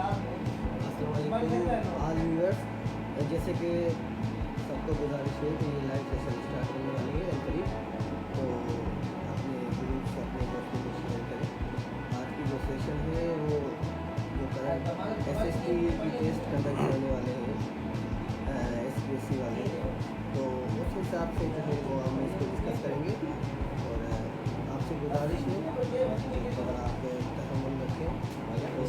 अस्सलामुअलैकुम all viewers. जैसे कि सबको गुजारिश है कि ये लाइव सेशन स्टार्ट होने वाली है करीब, तो अपने ग्रुप से अपने दोस्तों को शेयर करें। आज की जो सेशन है वो जो करंट एसएसटी की टेस्ट कंडक्ट करने वाले हैं एसपीएससी वाले, तो उस हिसाब से जो है वो हम इसको डिस्कस करेंगे। और आपसे गुजारिश है अगर आप तहम्मुल रखें तो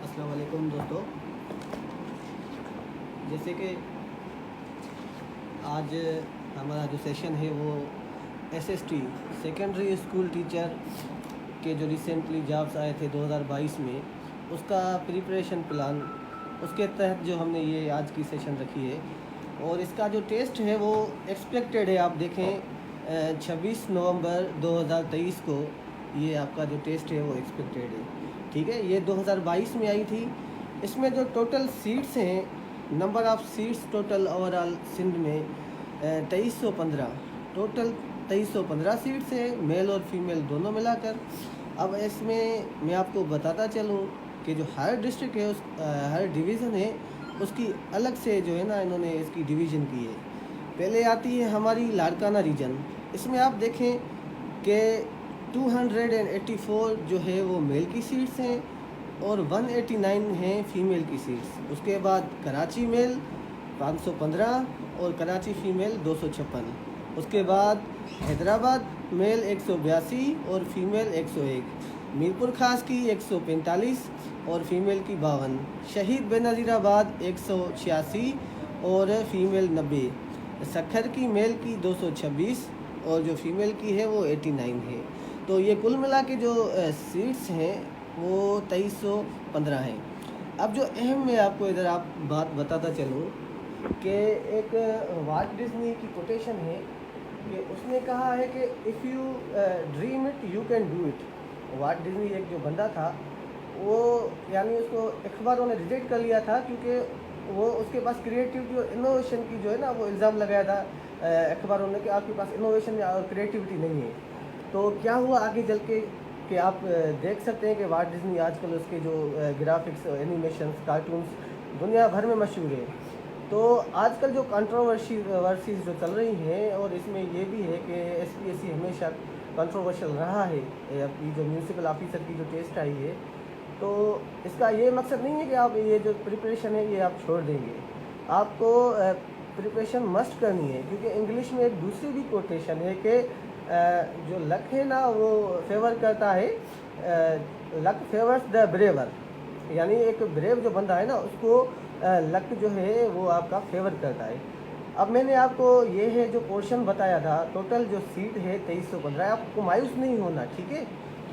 अस्सलाम वालेकुम दोस्तों। जैसे कि आज हमारा जो सेशन है वो एसएसटी सेकेंडरी स्कूल टीचर के जो रिसेंटली जॉब्स आए थे 2022 में, उसका प्रिपरेशन प्लान, उसके तहत जो हमने ये आज की सेशन रखी है। और इसका जो टेस्ट है वो एक्सपेक्टेड है, आप देखें 26 नवंबर 2023 को ये आपका जो टेस्ट है वो एक्सपेक्टेड है। ठीक है, ये 2022 में आई थी। इसमें जो टोटल सीट्स हैं, number of seats total overall Sindh में 2315, टोटल 2315 सीट्स है, मेल और फीमेल दोनों मिलाकर। अब इसमें मैं आपको बताता चलूँ कि जो हर डिस्ट्रिक्ट है, उस हर डिवीज़न है, उसकी अलग से जो है ना इन्होंने इसकी डिवीज़न की है। पहले आती है हमारी लाड़काना रीजन। इसमें आप देखें कि 284 जो है वो मेल की सीट्स हैं और 189 हैं फीमेल की सीट्स। उसके बाद कराची मेल 515 और कराची फीमेल 256। उसके बाद हैदराबाद मेल 182 और फीमेल 101, मीरपुर खास की 145 और फीमेल की 52, शहीद बेनज़ीराबाद 186 और फीमेल 90, सखर की मेल की 226 और जो फीमेल की है वो 89 है। तो ये कुल मिला के जो सीट्स हैं वो 2315 हैं। अब जो अहम मैं आपको इधर आप बात बताता चलूँ कि एक वाल्ट डिज्नी की कोटेशन है कि उसने कहा है कि if you dream it you can do it. Walt Disney एक जो बंदा था वो, यानी उसको अखबारों ने रिजेक्ट कर लिया था क्योंकि वो उसके पास क्रिएटिविटी और इनोवेशन की जो है ना वो इल्ज़ाम लगाया था अखबारों ने कि आपके पास इनोवेशन और क्रिएटिविटी नहीं है। तो क्या हुआ आगे चल के कि आप देख सकते हैं कि वाल्ट डिज्नी आजकल उसके जो ग्राफिक्स, एनिमेशंस, कार्टून्स दुनिया भर में मशहूर है। तो आजकल जो कंट्रोवर्सीज जो चल रही हैं, और इसमें ये भी है कि SPSC हमेशा कंट्रोवर्शियल रहा है। अपनी जो म्यूनसिपल ऑफिसर की जो टेस्ट आई है, तो इसका ये मकसद नहीं है कि आप ये जो प्रिपरेशन है ये आप छोड़ देंगे। आपको प्रिपरेशन मस्ट करनी है, क्योंकि इंग्लिश में एक दूसरी भी कोटेशन है कि जो लक है ना वो फेवर करता है, लक फेवर्स द ब्रेवर। यानी एक ब्रेव जो बंदा है ना उसको लक जो है वो आपका फेवर करता है। अब मैंने आपको ये है जो पोर्शन बताया था, टोटल जो सीट है 2315। आपको मायूस नहीं होना, ठीक है,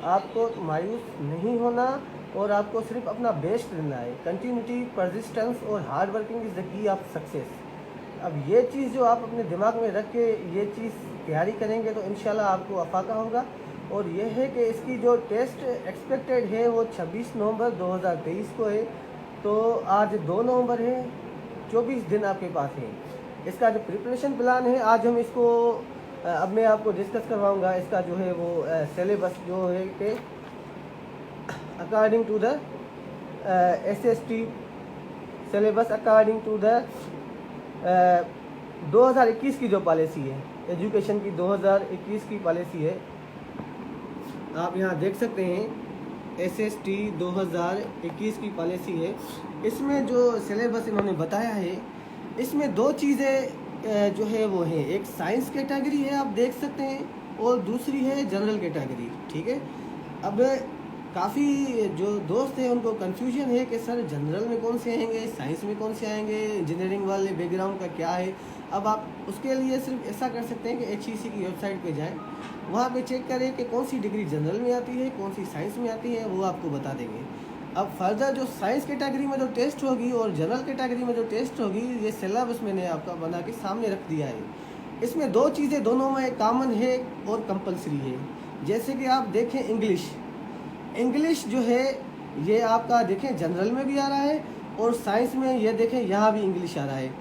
आपको मायूस नहीं होना और आपको सिर्फ अपना बेस्ट देना है। कंटिन्यूटी, परसिस्टेंस और hard working is the key of success. अब ये चीज़ जो आप अपने दिमाग में रख के ये चीज़ तैयारी करेंगे तो इंशाल्लाह आपको अफाका होगा। और ये है कि इसकी जो टेस्ट एक्सपेक्टेड है वो 26 नवंबर 2023 को है। तो आज 2 नवंबर है, 24 दिन आपके पास है। इसका जो प्रिपरेशन प्लान है आज हम इसको अब मैं आपको डिस्कस करवाऊँगा। इसका जो है वो सिलेबस जो है कि according to the SST syllabus, according to the 2021 की जो पॉलिसी है एजुकेशन की, 2021 की पॉलिसी है। आप यहाँ देख सकते हैं SST 2021 की पॉलिसी है। इसमें जो सिलेबस इन्होंने बताया है, इसमें 2 चीज़ें जो है वो है, एक साइंस कैटेगरी है आप देख सकते हैं, और दूसरी है जनरल कैटेगरी। ठीक है, अब काफ़ी जो दोस्त हैं उनको कन्फ्यूजन है कि सर जनरल में कौन से आएंगे, साइंस में कौन से आएंगे, इंजीनियरिंग वाले बैकग्राउंड का क्या है। अब आप उसके लिए सिर्फ ऐसा कर सकते हैं कि HEC की वेबसाइट पे जाएं, वहाँ पे चेक करें कि कौन सी डिग्री जनरल में आती है, कौन सी साइंस में आती है, वो आपको बता देंगे। अब फर्दर जो साइंस कैटेगरी में जो टेस्ट होगी और जनरल कैटेगरी में जो टेस्ट होगी, ये सिलेबस मैंने आपका बना के सामने रख दिया है। इसमें 2 चीज़ें दोनों में कॉमन है और कंपलसरी है। जैसे कि आप देखें इंग्लिश जो है ये आपका देखें जनरल में भी आ रहा है और साइंस में ये देखें यहाँ भी इंग्लिश आ रहा है।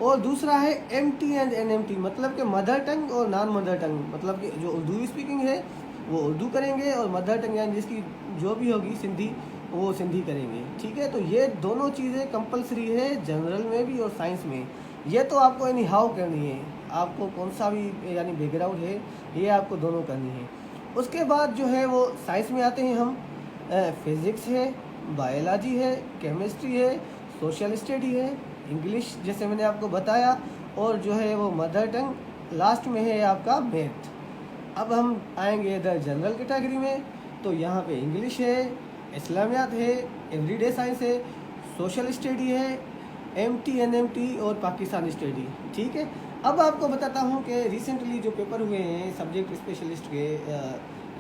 और दूसरा है MT एंड NMT, मतलब कि मदर टंग और नॉन मदर टंग, मतलब कि जो उर्दू स्पीकिंग है वो उर्दू करेंगे और मदर टंग यानी जिसकी जो भी होगी सिंधी, वो सिंधी करेंगे। ठीक है, तो ये दोनों चीज़ें कंपलसरी है जनरल में भी और साइंस में। ये तो आपको एनी हाउ करनी है, आपको कौन सा भी यानी बैकग्राउंड है ये आपको दोनों करनी है। उसके बाद जो है वो साइंस में आते हैं हम, फिज़िक्स है, बायोलॉजी है, केमिस्ट्री है, सोशल स्टडी है, इंग्लिश जैसे मैंने आपको बताया, और जो है वो मदर टंग लास्ट में है आपका मैथ। अब हम आएंगे इधर जनरल कैटेगरी में, तो यहाँ पे इंग्लिश है, इस्लामियात है, एवरीडे साइंस है, सोशल स्टडी है, MT NMT और पाकिस्तानी स्टडी। ठीक है, अब आपको बताता हूँ कि रिसेंटली जो पेपर हुए हैं सब्जेक्ट स्पेशलिस्ट के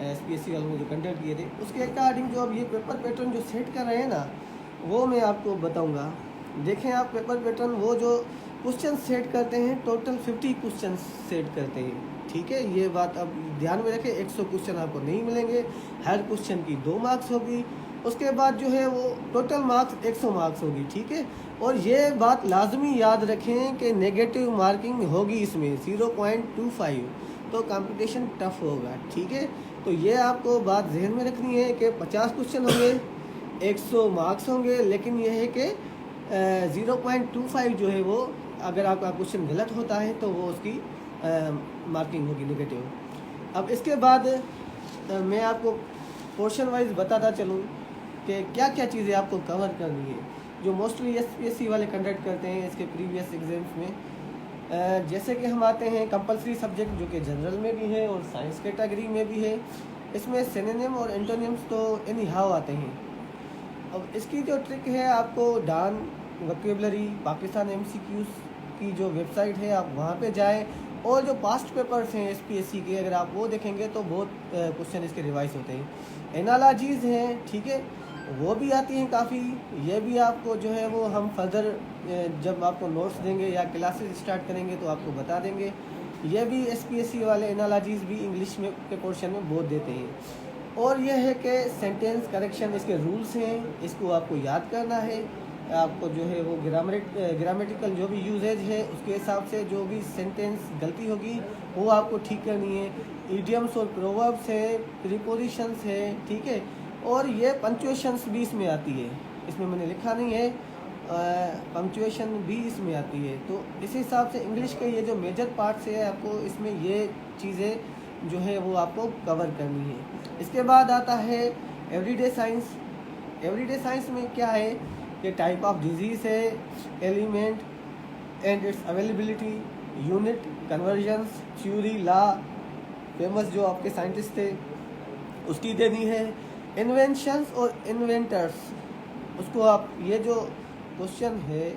SPSC वालों ने जो कंडक्ट किए थे, उसके अकॉर्डिंग जो अब ये पेपर पैटर्न जो सेट कर रहे हैं ना, वो मैं आपको बताऊंगा। देखें आप पेपर पैटर्न, वो जो क्वेश्चन सेट करते हैं टोटल 50 क्वेश्चन सेट करते हैं, ठीक है। ये बात अब ध्यान में रखें, 100 क्वेश्चन आपको नहीं मिलेंगे, हर क्वेश्चन की 2 मार्क्स होगी। उसके बाद जो है वो टोटल मार्क्स 100 मार्क्स होगी, ठीक है। और ये बात लाजमी याद रखें कि नेगेटिव मार्किंग होगी इसमें 0.25, तो कंपटीशन टफ होगा, ठीक है। तो ये आपको बात जहन में रखनी है कि 50 क्वेश्चन होंगे, 100 मार्क्स होंगे, लेकिन यह है कि 0.25 जो है वो अगर आपका क्वेश्चन गलत होता है तो वो उसकी मार्किंग होगी नेगेटिव। अब इसके बाद मैं आपको पोर्शन वाइज बताता चलूँ कि क्या क्या चीज़ें आपको कवर करनी है, जो मोस्टली SPSC वाले कंडक्ट करते हैं इसके प्रीवियस एग्जाम्स में। जैसे कि हम आते हैं कंपलसरी सब्जेक्ट जो कि जनरल में भी है और साइंस कैटेगरी में भी है। इसमें सिनोनिम और एंटोनिम्स तो एनी हाउ आते हैं। अब इसकी जो ट्रिक है, आपको डान वोकैबुलरी पाकिस्तान MCQs की जो वेबसाइट है, आप वहाँ पे जाएं और जो पास्ट पेपर्स हैं SPSC के, अगर आप वो देखेंगे तो बहुत क्वेश्चन इसके रिवाइज होते हैं। एनालॉजीज़ हैं, ठीक है, वो भी आती हैं काफ़ी। ये भी आपको जो है वो हम फर्दर जब आपको नोट्स देंगे या क्लासेस स्टार्ट करेंगे तो आपको बता देंगे। ये भी SPSC वाले एनालॉजीज़ भी इंग्लिश में के पोर्शन में बहुत देते हैं। और यह है कि सेंटेंस करेक्शन, इसके रूल्स हैं, इसको आपको याद करना है। आपको जो है वो ग्रामेटिकल जो भी यूजेज है उसके हिसाब से जो भी सेंटेंस गलती होगी वो आपको ठीक करनी है। इडियम्स और प्रोवर्ब्स है, प्रीपोजिशंस है, ठीक है। और ये पंक्चुएशंस भी इसमें आती है, इसमें मैंने लिखा नहीं है, पंक्चुएशन भी इसमें आती है। तो इस हिसाब से इंग्लिश के ये जो मेजर पार्ट्स है आपको इसमें ये चीज़ें जो है वो आपको कवर करनी है। इसके बाद आता है एवरीडे साइंस। एवरीडे साइंस में क्या है कि टाइप ऑफ डिजीज़ है, element and it's availability, unit, convergence, theory, law, famous जो आपके साइंटिस्ट थे उसकी देनी है। इन्वेंशंस और इन्वेंटर्स, उसको आप ये जो क्वेश्चन है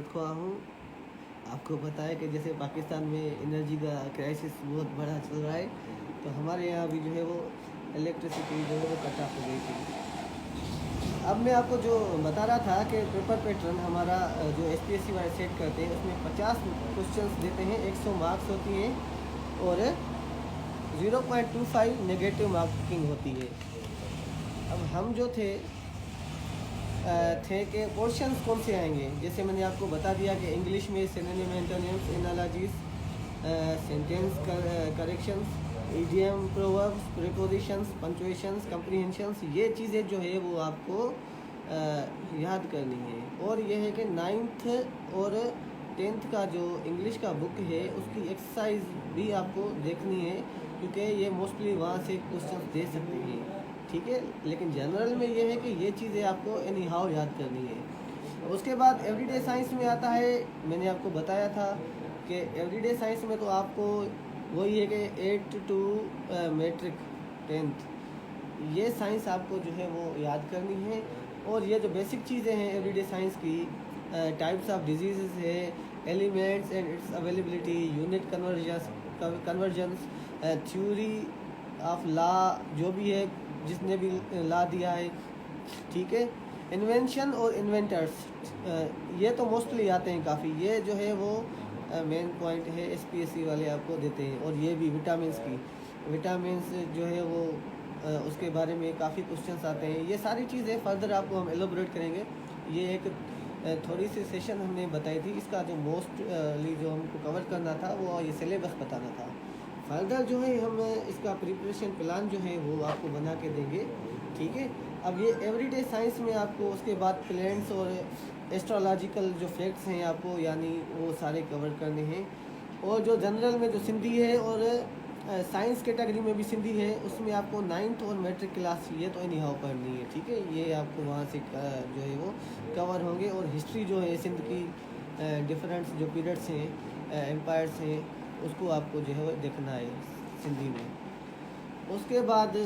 सूरत ख्वाह हूँ। आपको पता है कि जैसे पाकिस्तान में एनर्जी का क्राइसिस बहुत बड़ा चल रहा है, तो हमारे यहाँ भी जो है वो इलेक्ट्रिसिटी जो है वो कट ऑफ हो गई थी। अब मैं आपको जो बता रहा था कि पेपर पैटर्न हमारा जो SPSC वाले सेट करते हैं उसमें 50 क्वेश्चंस देते हैं, 100 मार्क्स होती हैं और 0.25 नेगेटिव मार्किंग होती है। अब हम जो थे कि पोर्शंस कौन से आएंगे, जैसे मैंने आपको बता दिया कि इंग्लिश में synonym, antonyms, analogies, sentence corrections, idiom, proverbs, prepositions, punctuations, comprehensions, ये चीज़ें जो है वो आपको याद करनी है। और ये है कि 9th और 10th का जो इंग्लिश का बुक है उसकी एक्सरसाइज भी आपको देखनी है, क्योंकि ये मोस्टली वहाँ से क्वेश्चन दे सकते हैं, ठीक है। लेकिन जनरल में ये है कि ये चीज़ें आपको एनी हाउ याद करनी है। उसके बाद एवरीडे साइंस में आता है, मैंने आपको बताया था कि एवरीडे साइंस में तो आपको वही है कि 8 to मैट्रिक 10th, ये साइंस आपको जो है वो याद करनी है। और ये जो बेसिक चीज़ें हैं एवरीडे साइंस की, टाइप्स ऑफ डिजीज़ है, elements and it's availability, unit convergence, theory of law, जो भी है जिसने भी ला दिया है, ठीक है। इन्वेंशन और इन्वेंटर्स, ये तो मोस्टली आते हैं काफ़ी, ये जो है वो मेन पॉइंट है, SPSC वाले आपको देते हैं। और ये भी विटामिन्स जो है वो उसके बारे में काफ़ी क्वेश्चंस आते हैं। ये सारी चीज़ें फर्दर आपको हम एलोबरेट करेंगे। ये एक थोड़ी सी सेशन हमने बताई थी, इसका जो मोस्टली जो हमको कवर करना था वो ये सिलेबस बताना था। फर्दर जो है हम इसका प्रिपरेशन प्लान जो है वो आपको बना के देंगे, ठीक है। अब ये एवरीडे साइंस में आपको उसके बाद प्लैनेट्स और एस्ट्रोलॉजिकल जो फैक्ट्स हैं आपको यानी वो सारे कवर करने हैं। और जो जनरल में जो सिंधी है और साइंस कैटेगरी में भी सिंधी है, उसमें आपको 9th और मैट्रिक क्लास ये तो नहीं हाउ पढ़नी है, ठीक है। ये आपको वहाँ से जो है वो कवर होंगे। और हिस्ट्री जो है सिंध की, डिफरेंट जो पीरियड्स हैं, एम्पायर्स हैं, उसको आपको जो है वो देखना है सिंधी में। उसके बाद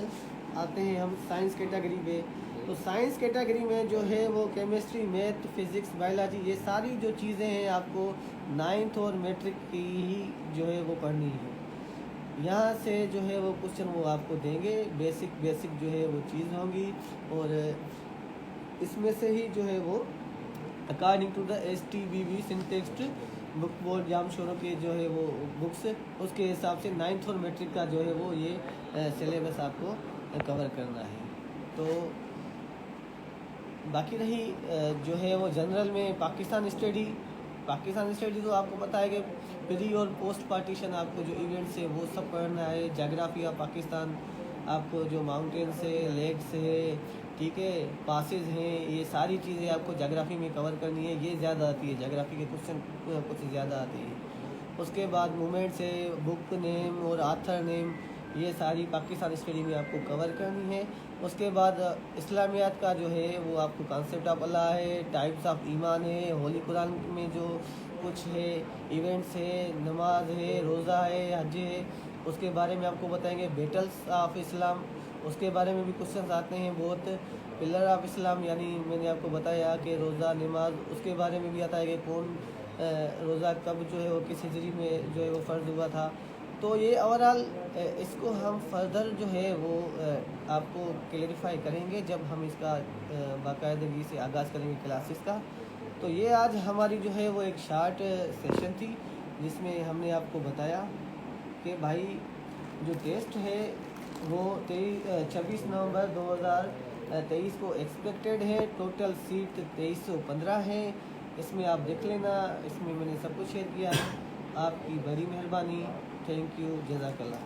आते हैं हम साइंस कैटेगरी पे। तो साइंस कैटेगरी में जो है वो केमिस्ट्री, मैथ, फिज़िक्स, बायोलॉजी, ये सारी जो चीज़ें हैं आपको 9th और मैट्रिक की ही जो है वो पढ़नी है। यहाँ से जो है वो क्वेश्चन वो आपको देंगे, बेसिक जो है वो चीज़ होंगी। और इसमें से ही जो है वो according to the STBB syntax book board जाम शोरों के जो है वो बुक्स, उसके हिसाब से 9th और मैट्रिक का जो है वो ये सिलेबस आपको कवर करना है। तो बाकी रही जो है वो जनरल में पाकिस्तान स्टडी तो आपको पता है कि प्री और पोस्ट पार्टीशन आपको जो इवेंट्स है वो सब पढ़ना है। जोग्राफी ऑफ पाकिस्तान आपको जो माउंटेन्स है, लेक्स है, ठीक है, पासेज हैं, ये सारी चीज़ें आपको जोग्राफी में कवर करनी है। ये ज़्यादा आती है, जोग्राफी के क्वेश्चन कुछ ज़्यादा आते हैं। उसके बाद मूवमेंट्स है, बुक नेम और आथर नेम, ये सारी पाकिस्तान स्टडी में आपको कवर करनी है। उसके बाद इस्लामियात का जो है वो आपको कॉन्सेप्ट ऑफ अल्लाह है, टाइप्स ऑफ ईमान है, होली कुरान में जो कुछ है, इवेंट्स है, नमाज है, रोज़ा है, हज है, उसके बारे में आपको बताएंगे। बेटल्स ऑफ इस्लाम, उसके बारे में भी क्वेश्चन आते हैं बहुत। पिलर ऑफ इस्लाम यानी मैंने आपको बताया कि रोज़ा, नमाज, उसके बारे में भी आता है कि कौन रोज़ा कब जो है वो किस हिजरी में जो है वो फ़र्ज हुआ था। तो ये ओवरऑल इसको हम फर्दर जो है वो आपको क्लेरिफाई करेंगे जब हम इसका बाकायदगी से आगाज़ करेंगे क्लासेस का। तो ये आज हमारी जो है वो एक शार्ट सेशन थी, जिसमें हमने आपको बताया कि भाई जो टेस्ट है वो 26 नवंबर 2023 को एक्सपेक्टेड है। टोटल सीट 2315 है। इसमें आप देख लेना, इसमें मैंने सब कुछ शेयर किया है। आपकी बड़ी मेहरबानी। थैंक यू, जज़ाकल्लाह।